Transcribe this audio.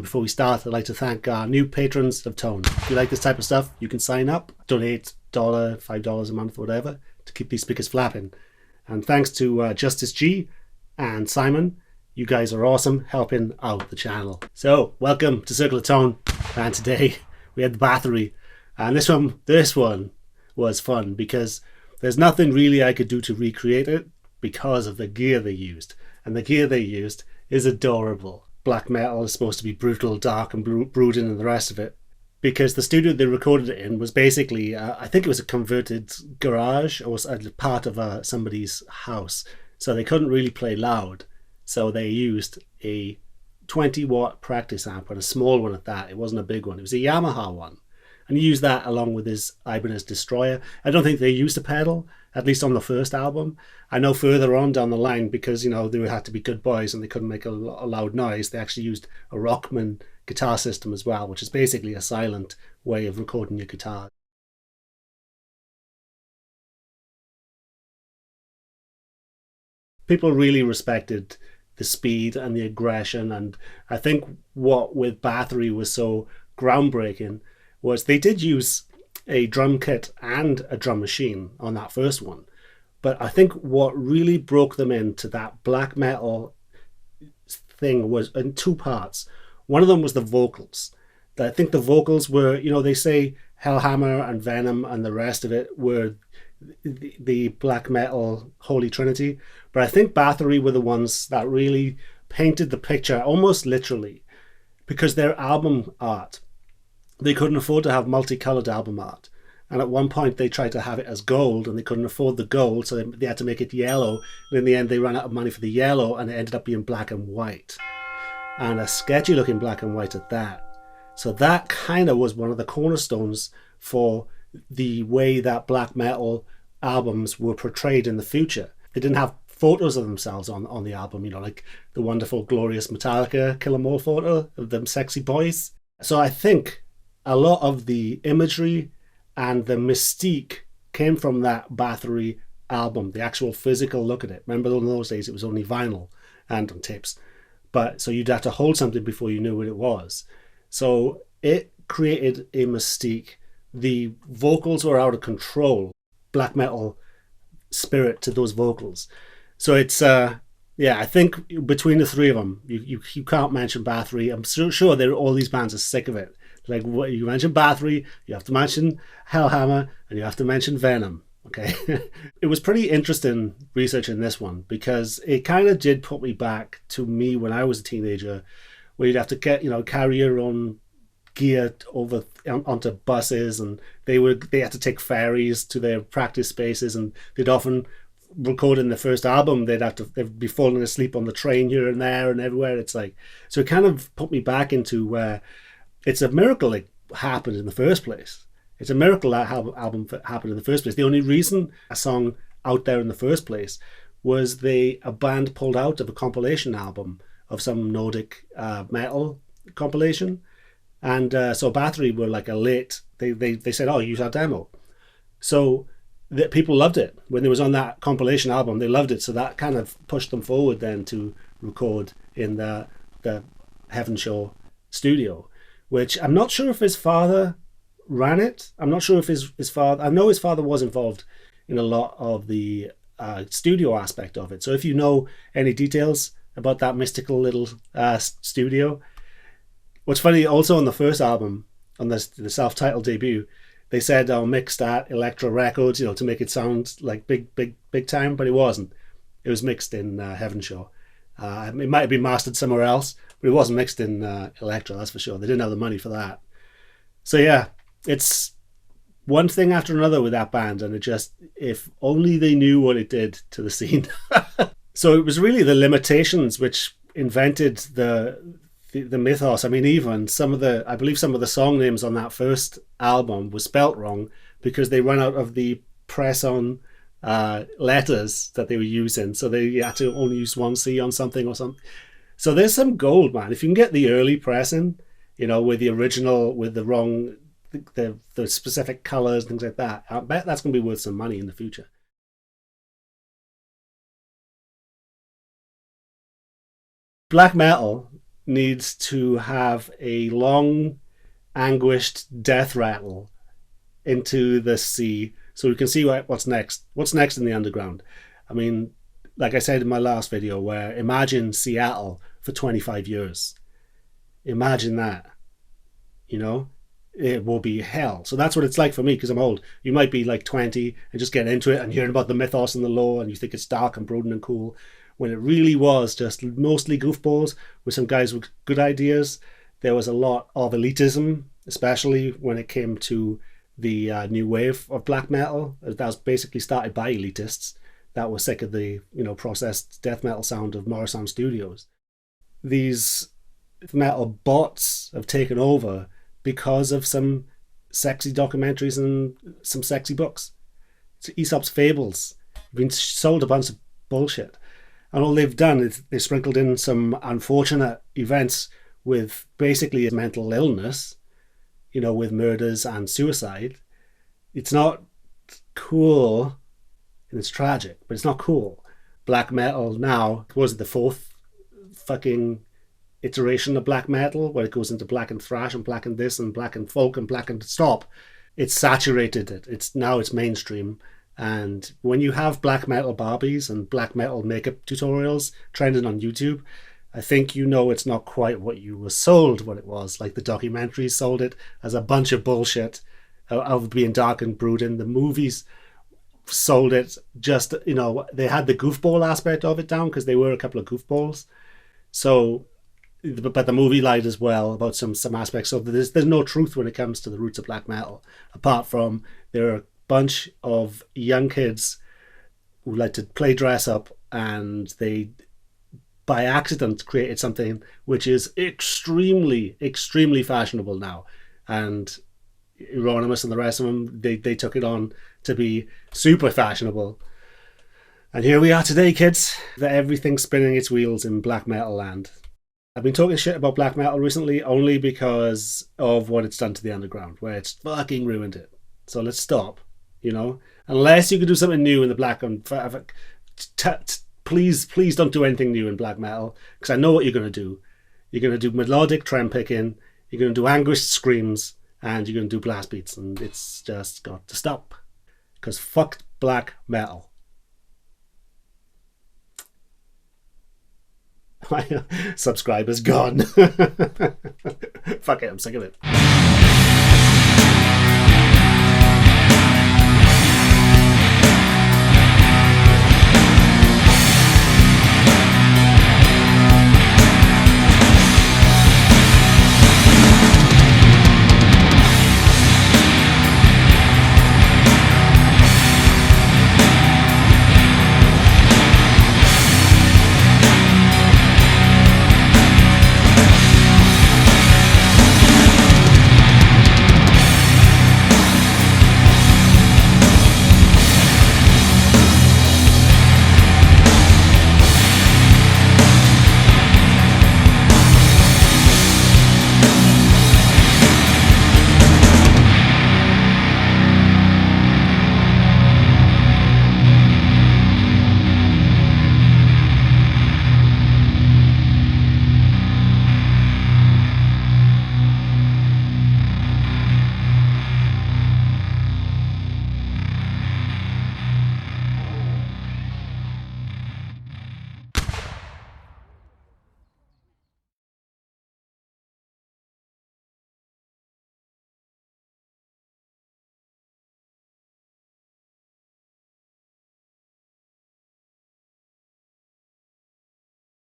And before we start, I'd like to thank our new patrons of Tone. If you like this type of stuff, you can sign up, donate $1, $5 a month, or whatever, to keep these speakers flapping. And thanks to Justice G and Simon. You guys are awesome, helping out the channel. So, welcome to Circle of Tone. And today, we had the Bathory. And this one was fun because there's nothing really I could do to recreate it because of the gear they used. And the gear they used is adorable. Black metal is supposed to be brutal, dark, and brooding and the rest of it. Because the studio they recorded it in was basically, I think it was a converted garage or was a part of somebody's house. So they couldn't really play loud. So they used a 20-watt practice amp, and a small one at that. It wasn't a big one. It was a Yamaha one. And he used that along with his Ibanez Destroyer. I don't think they used a pedal, at least on the first album. I know further on down the line, because, you know, they had to be good boys and they couldn't make a loud noise, they actually used a Rockman guitar system as well, which is basically a silent way of recording your guitar. People really respected the speed and the aggression, and I think what with Bathory was so groundbreaking was they did use a drum kit and a drum machine on that first one. But I think what really broke them into that black metal thing was in two parts. One of them was the vocals. I think the vocals were, you know, they say Hellhammer and Venom and the rest of it were the black metal holy trinity. But I think Bathory were the ones that really painted the picture almost literally, because their album art, they couldn't afford to have multicolored album art. And at one point they tried to have it as gold and they couldn't afford the gold, so they had to make it yellow. And in the end they ran out of money for the yellow and it ended up being black and white. And a sketchy looking black and white at that. So that kind of was one of the cornerstones for the way that black metal albums were portrayed in the future. They didn't have photos of themselves on the album, you know, like the wonderful, glorious Metallica Kill 'Em All photo of them sexy boys. So I think a lot of the imagery and the mystique came from that Bathory album, the actual physical look at it. Remember, in those days it was only vinyl and on tapes, but so you'd have to hold something before you knew what it was. So it created a mystique. The vocals were out of control, black metal spirit to those vocals. So it's yeah, I think between the three of them, you can't mention Bathory. I'm sure all these bands are sick of it. Like, what you mention Bathory, you have to mention Hellhammer, and you have to mention Venom. Okay, it was pretty interesting researching this one because it kind of did put me back to me when I was a teenager, where you'd have to carry your own gear over onto buses, and they had to take ferries to their practice spaces, and they'd often record in the first album they'd be falling asleep on the train here and there and everywhere. It's like, so it kind of put me back into where it's a miracle it happened in the first place. It's a miracle that album happened in the first place. The only reason a song out there in the first place was a band pulled out of a compilation album of some Nordic metal compilation. And so Bathory were like a late, they said, oh, use our demo. So that people loved it. When it was on that compilation album, they loved it. So that kind of pushed them forward then to record in the Heaven Shore studio, which I'm not sure if his father ran it. I'm not sure if his father, I know his father was involved in a lot of the studio aspect of it. So if you know any details about that mystical little studio. What's funny, also on the first album, on the self-titled debut, they said, oh, mixed at Elektra Records, you know, to make it sound like big time, but it wasn't. It was mixed in Heaven Shore. It might have been mastered somewhere else, but it wasn't mixed in Elektra, that's for sure. They didn't have the money for that. So yeah, it's one thing after another with that band, and it just, if only they knew what it did to the scene. So it was really the limitations which invented the mythos. I mean, even I believe some of the song names on that first album was spelt wrong because they ran out of the press-on letters that they were using, so they had to only use one C on something or something. So there's some gold, man. If you can get the early pressing, you know, with the original, with the wrong, the specific colors, things like that, I bet that's going to be worth some money in the future. Black metal needs to have a long, anguished death rattle into the sea so we can see what's next. What's next in the underground? I mean, like I said in my last video, where imagine Seattle for 25 years. Imagine that, you know? It will be hell. So that's what it's like for me because I'm old. You might be like 20 and just get into it and hearing about the mythos and the lore and you think it's dark and brooding and cool when it really was just mostly goofballs with some guys with good ideas. There was a lot of elitism, especially when it came to the new wave of black metal. That was basically started by elitists that were sick of the processed death metal sound of Morrisound Studios. These metal bots have taken over because of some sexy documentaries and some sexy books. It's Aesop's fables. They've been sold a bunch of bullshit. And all they've done is they've sprinkled in some unfortunate events with basically a mental illness, with murders and suicide. It's not cool and it's tragic, but it's not cool. Black metal now, was it the fourth fucking iteration of black metal where it goes into black and thrash and black and this and black and folk and black and stop? It's saturated it. It's mainstream. And when you have black metal Barbies and black metal makeup tutorials trending on YouTube, I think it's not quite what you were sold what it was. Like the documentaries sold it as a bunch of bullshit of being dark and brooding. The movies sold it just, they had the goofball aspect of it down because they were a couple of goofballs. So, but the movie lied as well about some aspects. So there's no truth when it comes to the roots of black metal, apart from there are a bunch of young kids who like to play dress up and they by accident created something which is extremely, extremely fashionable now. And Euronymous and the rest of them, they took it on to be super fashionable. And here we are today, kids, that everything's spinning its wheels in black metal land. I've been talking shit about black metal recently only because of what it's done to the underground, where it's fucking ruined it. So let's stop, Unless you could do something new in the black and please don't do anything new in black metal, because I know what you're going to do. You're going to do melodic trem picking, you're going to do anguished screams, and you're going to do blast beats, and it's just got to stop. Because fuck black metal. My subscriber's gone. Fuck it, I'm sick of it.